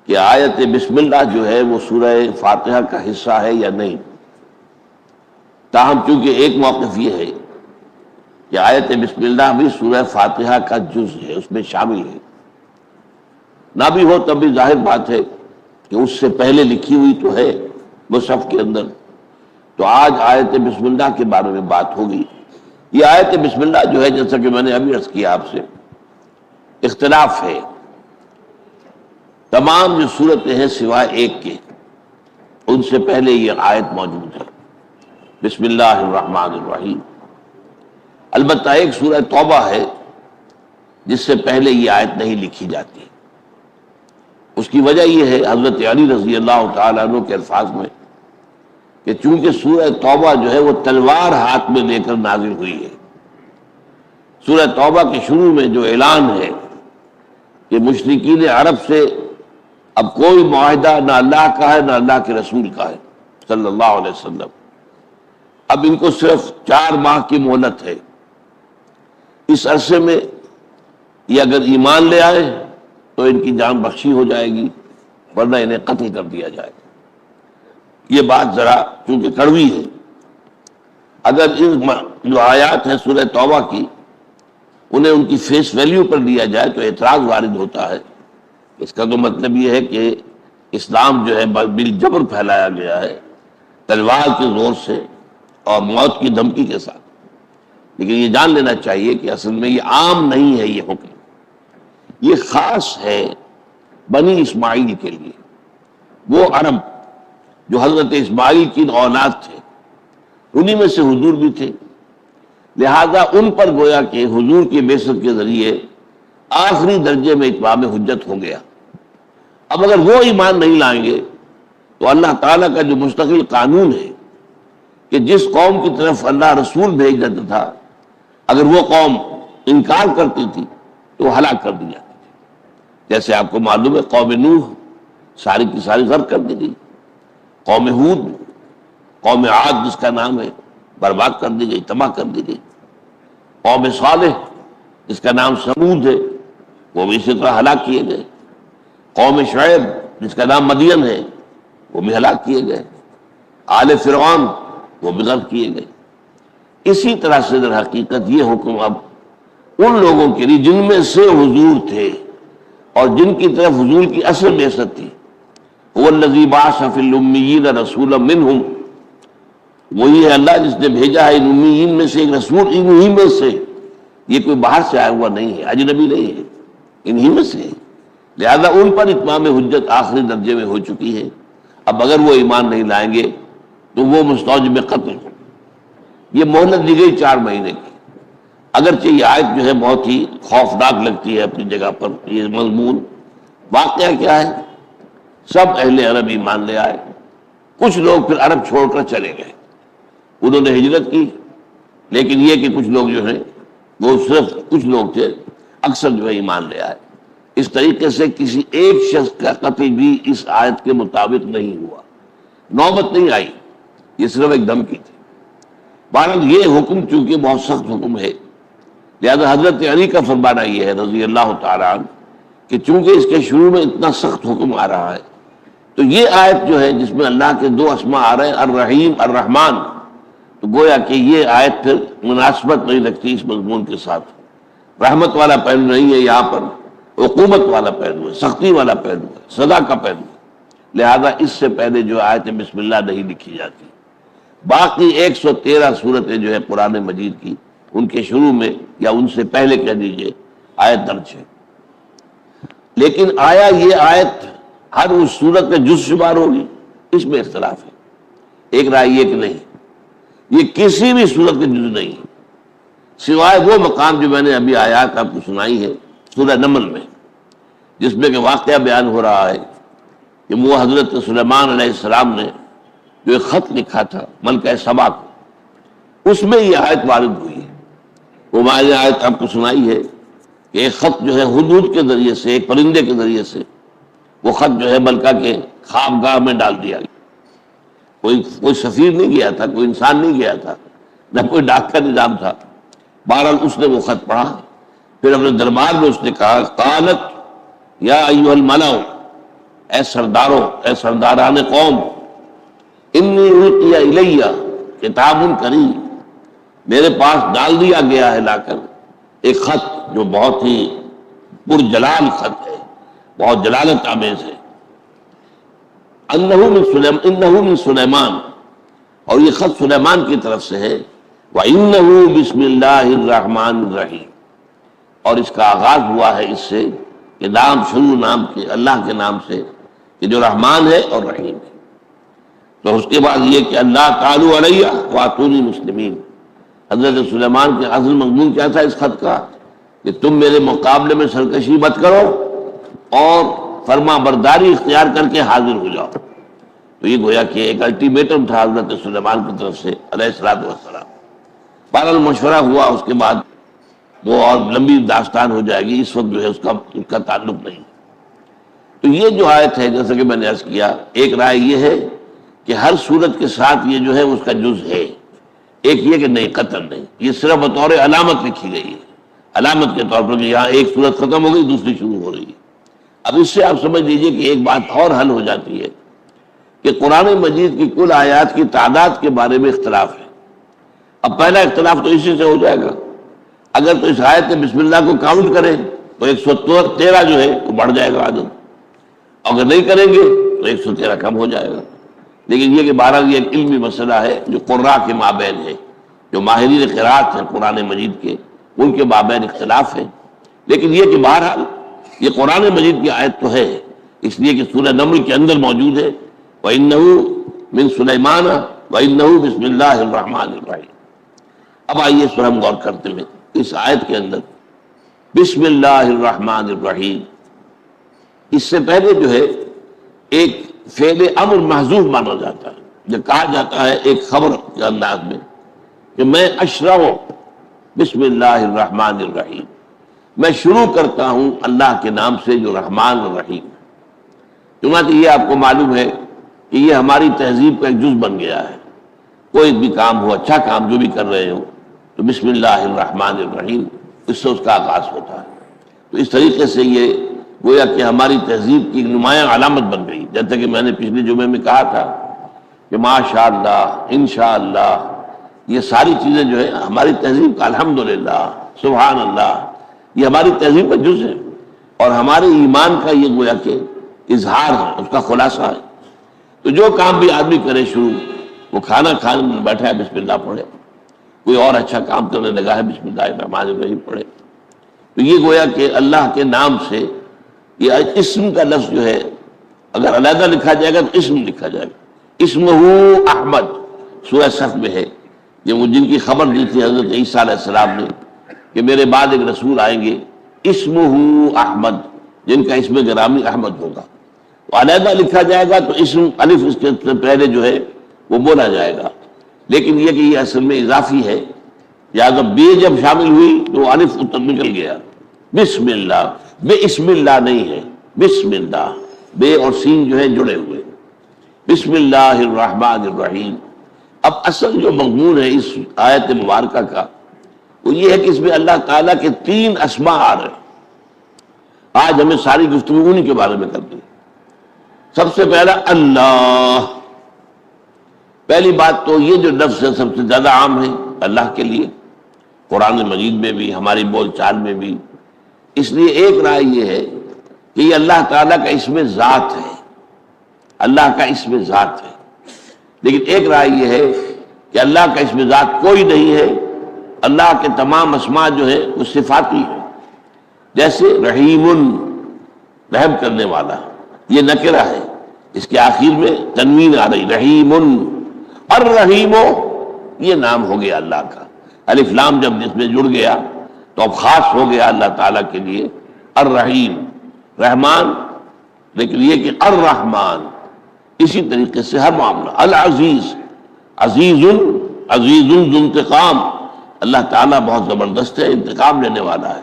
کہ آیت بسم اللہ جو ہے وہ سورہ فاتحہ کا حصہ ہے یا نہیں۔ تاہم چونکہ ایک موقف یہ ہے کہ آیت بسم اللہ بھی سورہ فاتحہ کا جز ہے، اس میں شامل ہے، نہ بھی ہو تب بھی ظاہر بات ہے کہ اس سے پہلے لکھی ہوئی تو ہے مصحف کے اندر۔ تو آج آیت بسم اللہ کے بارے میں بات ہوگی۔ یہ آیت بسم اللہ جو ہے، جیسا کہ میں نے ابھی عرض کیا آپ سے، اختلاف ہے۔ تمام جو صورتیں ہیں سوائے ایک کے، ان سے پہلے یہ آیت موجود ہے، بسم اللہ الرحمن الرحیم۔ البتہ ایک سورہ توبہ ہے جس سے پہلے یہ آیت نہیں لکھی جاتی۔ اس کی وجہ یہ ہے حضرت علی رضی اللہ تعالیٰ عنہ کے الفاظ میں کہ چونکہ سورہ توبہ جو ہے وہ تلوار ہاتھ میں لے کر نازل ہوئی ہے۔ سورہ توبہ کے شروع میں جو اعلان ہے کہ مشرکین عرب سے اب کوئی معاہدہ نہ اللہ کا ہے نہ اللہ کے رسول کا ہے صلی اللہ علیہ وسلم، اب ان کو صرف 4 ماہ کی مہلت ہے۔ اس عرصے میں یہ اگر ایمان لے آئے تو ان کی جان بخشی ہو جائے گی، ورنہ انہیں قتل کر دیا جائے گا۔ یہ بات ذرا چونکہ کڑوی ہے، اگر ان جو آیات ہیں سورہ توبہ کی انہیں ان کی فیس ویلیو پر لیا جائے تو اعتراض وارد ہوتا ہے۔ اس کا تو مطلب یہ ہے کہ اسلام جو ہے بالجبر پھیلایا گیا ہے، تلوار کے زور سے اور موت کی دھمکی کے ساتھ۔ لیکن یہ جان لینا چاہیے کہ اصل میں یہ عام نہیں ہے، یہ حکم یہ خاص ہے بنی اسماعیل کے لیے، وہ عرب جو حضرت اسماعیل کی اولاد تھے، انہی میں سے حضور بھی تھے، لہذا ان پر گویا کہ حضور کی بعثت کے ذریعے آخری درجے میں اتمام حجت ہو گیا۔ اب اگر وہ ایمان نہیں لائیں گے تو اللہ تعالیٰ کا جو مستقل قانون ہے کہ جس قوم کی طرف اللہ رسول بھیج دیتا تھا، اگر وہ قوم انکار کرتی تھی تو وہ ہلاک کر دی جاتی تھی۔ جیسے آپ کو معلوم ہے قوم نوح ساری کی ساری غرق کر دی گئی، قوم ہود، قوم عاد جس کا نام ہے، برباد کر دی گئی، تباہ کر دی گئی۔ قوم صالح جس کا نام سمود ہے، وہ بھی اسی طرح ہلاک کیے گئے۔ قوم شعیب جس کا نام مدین ہے، وہ بھی ہلاک کیے گئے۔ آل فرعون وہ بھی غرق کیے گئے۔ اسی طرح سے در حقیقت یہ حکم اب ان لوگوں کے لیے جن میں سے حضور تھے اور جن کی طرف حضور کی اصل بعثت تھی، هو الذی بعث فی الامیین رسولا منہم، وہی ہے اللہ جس نے بھیجا ہے ان امیین میں سے ایک رسول، انہی میں سے، یہ کوئی باہر سے آیا ہوا نہیں ہے، اجنبی نہیں ہے، انہی میں سے ہے۔ لہذا ان پر اتمام حجت آخری درجے میں ہو چکی ہے۔ اب اگر وہ ایمان نہیں لائیں گے تو وہ مستوجب قتل ہو۔ یہ مہلت دی گئی 4 مہینے کی۔ اگرچہ یہ آیت جو ہے بہت ہی خوفناک لگتی ہے اپنی جگہ پر، یہ مضمون واقعہ کیا ہے؟ سب اہل عرب ایمان لے آئے، کچھ لوگ پھر عرب چھوڑ کر چلے گئے، انہوں نے ہجرت کی، لیکن یہ کہ کچھ لوگ جو ہیں وہ صرف کچھ لوگ تھے، اکثر جو ہے ایمان لے آئے۔ اس طریقے سے کسی ایک شخص کا قتل بھی اس آیت کے مطابق نہیں ہوا، نوبت نہیں آئی، یہ صرف ایک دھمکی تھی۔ بہرحال یہ حکم چونکہ بہت سخت حکم ہے، لہذا حضرت علی کا فرمانا یہ ہے رضی اللہ تعالیٰ عنہ کہ چونکہ اس کے شروع میں اتنا سخت حکم آ رہا ہے تو یہ آیت جو ہے جس میں اللہ کے 2 اسماء آ رہے ہیں، الرحیم الرحمن، تو گویا کہ یہ آیت پھر مناسبت نہیں رکھتی اس مضمون کے ساتھ۔ رحمت والا پہلو نہیں ہے یہاں پر، عقوبت والا پہلو ہے، سختی والا پہلو ہے، سزا کا پہلو ہے، لہذا اس سے پہلے جو آیت بسم اللہ نہیں لکھی جاتی۔ باقی 113 صورتیں جو ہے قرآن مجید کی، ان کے شروع میں یا ان سے پہلے کہہ دیجئے آیت درج ہے۔ لیکن آیا یہ آیت ہر اس صورت میں جز شمار ہوگی؟ اس میں اختلاف ہے۔ ایک رائے یہ کہ نہیں، یہ کسی بھی صورت کے جز نہیں، سوائے وہ مقام جو میں نے ابھی آیات آپ کو سنائی ہے سورہ نمل میں، جس میں کہ واقعہ بیان ہو رہا ہے کہ وہ حضرت سلیمان علیہ السلام نے جو ایک خط لکھا تھا ملکہ سبا کو، اس میں یہ آیت وارد ہوئی ہے۔ وہ میں نے آیت آپ کو سنائی ہے کہ ایک خط جو ہے ہدہد کے ذریعے سے، ایک پرندے کے ذریعے سے، وہ خط جو ہے ملکہ کے خوابگاہ میں ڈال دیا گیا۔ کوئی سفیر نہیں گیا تھا، کوئی انسان نہیں گیا تھا، نہ کوئی ڈاک کا نظام تھا۔ بہرحال اس نے وہ خط پڑھا، پھر اپنے دربار میں اس نے کہا، قالت یا ایھا الملأ، اے سرداروں، اے سرداران قوم، انی القی الیہ کتاب کریم، میرے پاس ڈال دیا گیا ہے لا کر ایک خط جو بہت ہی پرجلال خط ہے، بہت جلالت آمیز ہے، انہ من سلیمان، اور یہ خط سلیمان کی طرف سے ہے، وَإِنَّهُ بسم اللہ الرحمن الرحیم، اور اس کا آغاز ہوا ہے اس سے کہ نام شروع نام کے اللہ کے نام سے کہ جو رحمان ہے اور رحیم ہے۔ تو اس کے بعد یہ کہ اللہ تعالی علیہ واتونی مسلمین، حضرت سلیمان کے اصل مضمون کیا تھا اس خط کا کہ تم میرے مقابلے میں سرکشی مت کرو اور فرما برداری اختیار کر کے حاضر ہو جاؤ۔ تو یہ گویا کہ ایک الٹیمیٹم تھا حضرت سلیمان کی طرف سے علیہ الصلوۃ والسلام۔ بہرحال مشورہ ہوا، اس کے بعد وہ اور لمبی داستان ہو جائے گی، اس وقت جو ہے اس کا تعلق نہیں۔ تو یہ جو آیت ہے جیسا کہ میں نے عرض کیا، ایک رائے یہ ہے کہ ہر صورت کے ساتھ یہ جو ہے اس کا جز ہے، ایک یہ کہ نہیں قطعاً نہیں، یہ صرف بطور علامت لکھی گئی ہے، علامت کے طور پر کہ یہاں ایک صورت ختم ہو گئی دوسری شروع ہو رہی ہے۔ اب اس سے آپ سمجھ لیجئے کہ ایک بات اور حل ہو جاتی ہے کہ قرآن مجید کی کل آیات کی تعداد کے بارے میں اختلاف ہے۔ اب پہلا اختلاف تو اسی سے ہو جائے گا، اگر تو اس آیت میں بسم اللہ کو کاؤنٹ کریں تو 113 جو ہے وہ بڑھ جائے گا عدد، اگر نہیں کریں گے تو 113 کم ہو جائے گا۔ لیکن یہ کہ بہرحال یہ ایک علمی مسئلہ ہے جو قراء کے مابین ہے، جو ماہرین قراءت ہیں قرآن مجید کے، ان کے مابین اختلاف ہے۔ لیکن یہ کہ بہرحال یہ قرآن مجید کی آیت تو ہے، اس لیے کہ سورہ نمل کے اندر موجود ہے، وَإِنَّهُ مِن سُلَيْمَانَ وَإِنَّهُ بِسْمِ اللَّهِ الرَّحْمَنِ الرَّحِيمِ۔ اب آئیے اس پر ہم غور کرتے ہیں اس آیت کے اندر بسم اللہ الرحمن الرحیم، اس سے پہلے جو ہے ایک فعل امر محذوف مانا جاتا ہے، جو کہا جاتا ہے ایک خبر کے انداز میں کہ میں اشرع بسم اللہ الرحمن الرحیم، میں شروع کرتا ہوں اللہ کے نام سے جو رحمان اور رحیم ہے۔ چنانچہ یہ آپ کو معلوم ہے کہ یہ ہماری تہذیب کا ایک جز بن گیا ہے، کوئی بھی کام ہو، اچھا کام جو بھی کر رہے ہو تو بسم اللہ الرحمن الرحیم اس سے اس کا آغاز ہوتا ہے۔ تو اس طریقے سے یہ گویا کہ ہماری تہذیب کی ایک نمایاں علامت بن گئی، جیسا کہ میں نے پچھلے جمعے میں کہا تھا کہ ماشاء اللہ، انشاءاللہ، یہ ساری چیزیں جو ہے ہماری تہذیب کا، الحمدللہ، سبحان اللہ، یہ ہماری تہذیب کا جز ہے اور ہمارے ایمان کا یہ گویا کہ اظہار ہے، اس کا خلاصہ ہے۔ تو جو کام بھی آدمی کرے شروع، وہ کھانا کھانے میں بیٹھا ہے بسم اللہ پڑھے، کوئی اور اچھا کام کرنے لگا ہے بسم اللہ الرحمن الرحیم پڑھے۔ تو یہ گویا کہ اللہ کے نام سے یہ اسم کا لفظ جو ہے اگر علیحدہ لکھا جائے گا تو اسم لکھا جائے گا، اسمہ احمد سورہ صف میں ہے، یہ وہ جن کی خبر دی تھی حضرت عیسیٰ علیہ السلام نے کہ میرے بعد ایک رسول آئیں گے اسمہ احمد، جن کا اسم گرامی احمد ہوگا، تو علیحدہ لکھا جائے گا تو اسم الف اس کے پہلے جو ہے وہ بولا جائے گا۔ لیکن یہ کہ یہ اصل میں اضافی ہے، یا جب بے جب شامل ہوئی تو الف نکل گیا، بسم اللہ، بے اسم اللہ نہیں ہے، بسم اللہ، بے اور سین جو ہے جڑے ہوئے، بسم اللہ الرحمن الرحیم۔ اب اصل جو مضمون ہے اس آیت مبارکہ کا وہ یہ ہے کہ اس میں اللہ تعالیٰ کے 3 اسماء آ رہے ہیں۔ آج ہمیں ساری گفتگو انہی کے بارے میں کرنی ہے۔ سب سے پہلا اللہ، پہلی بات تو یہ جو لفظ ہے سب سے زیادہ عام ہے اللہ کے لیے، قرآن مجید میں بھی، ہماری بول چال میں بھی۔ اس لیے ایک رائے یہ ہے کہ یہ اللہ تعالیٰ کا اسم ذات ہے، اللہ کا اسم ذات ہے۔ لیکن ایک رائے یہ ہے کہ اللہ کا اسم ذات کوئی نہیں ہے، اللہ کے تمام اسماء جو ہے وہ صفاتی ہے، جیسے رحیم، رحم کرنے والا، یہ نکرہ ہے، اس کے آخر میں تنوین آ رہی، رحیم، الرحیم، یہ نام ہو گیا اللہ کا، الف لام جب جس میں جڑ گیا تو اب خاص ہو گیا اللہ تعالیٰ کے لیے الرحیم، رحمان۔ لیکن یہ کہ الرحمن، اسی طریقے سے ہر معاملہ، العزیز، عزیز، عزیز ذو انتقام، اللہ تعالیٰ بہت زبردست ہے، انتقام لینے والا ہے۔